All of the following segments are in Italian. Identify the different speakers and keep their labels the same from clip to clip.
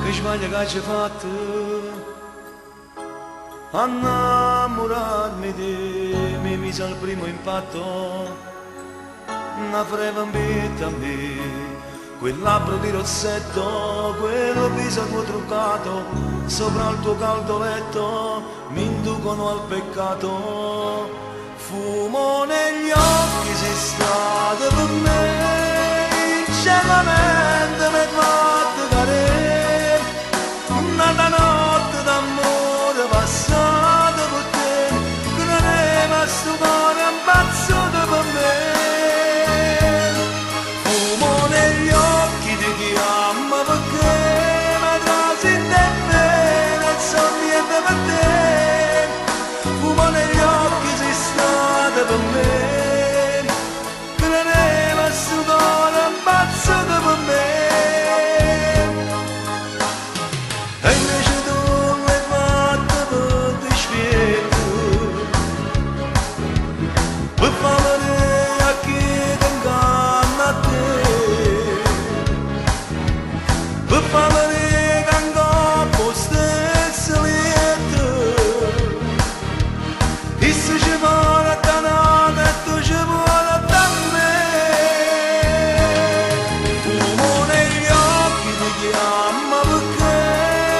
Speaker 1: mi sbaglio che ci fatto a innamorarmi di me, mi mise al primo impatto una freva ambita a me, quel labbro di rossetto, quel viso tuo truccato sopra il tuo caldo letto mi inducono al peccato. Fumo negli occhi, sei stato per me, ingenuamente mi hai fatto cadere, una notte d'amore passata per te, che non è rimasto cuore ammazzato per me. Fumo negli occhi di chi ama perché mi trasi in te bene, non so niente per te. Fumo negli occhi, sei stata per me, che non è rimasto cuore ammazzato per me. E invece tu l'hai fatta per dispietto, per fare a chi ti inganna a te, per fare che ancora stesso lieto, e se ci vuole da nome e tu ci vuole da me. Fumo negli occhi di chi ama perché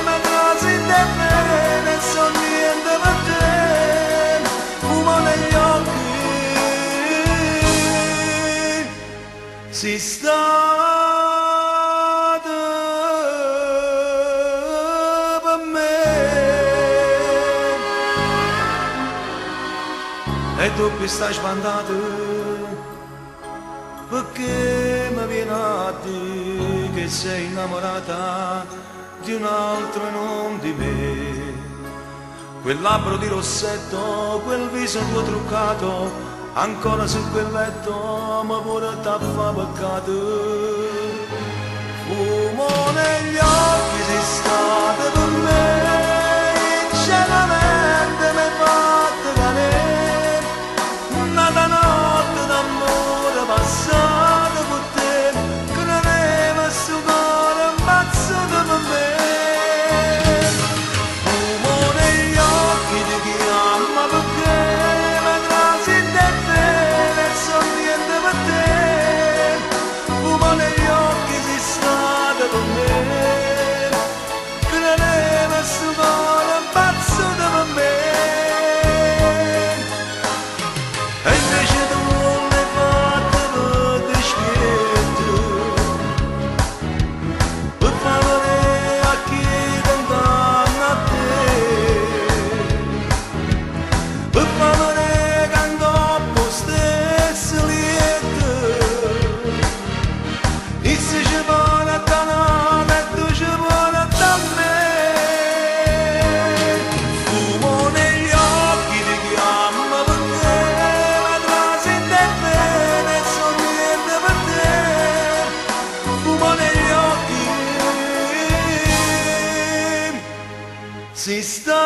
Speaker 1: mi trasi in te bene, non so niente per te. Fumo negli occhi, si stata per me. E tu mi stai sbandato perché mi viene a dire che sei innamorata di un altro e non di me. Quel labbro di rossetto, quel viso tuo truccato, ancora su quel letto ma pure t'affa peccato. Fumo negli occhi, sei stata per me, ingenuamente mi hai fatto cadere, una notte d'amore passata con te, che non è rimasto cuore ammazzato per me. Fumo negli occhi di chi ama perché mi trasi in te bene, non so niente per te. Fumo negli occhi, sei stata per me, che non è rimasto cuore ammazzato per me. E invece tu l'hai fatta per dispietto, per fare a chi ti inganna a te, per fare che ancora stesso lieto, e se ci vuole da nome e tu ci vuole da me. Fumo negli occhi di chi ama perché mi trasi in te bene, non so niente per te. Fumo negli occhi, si sta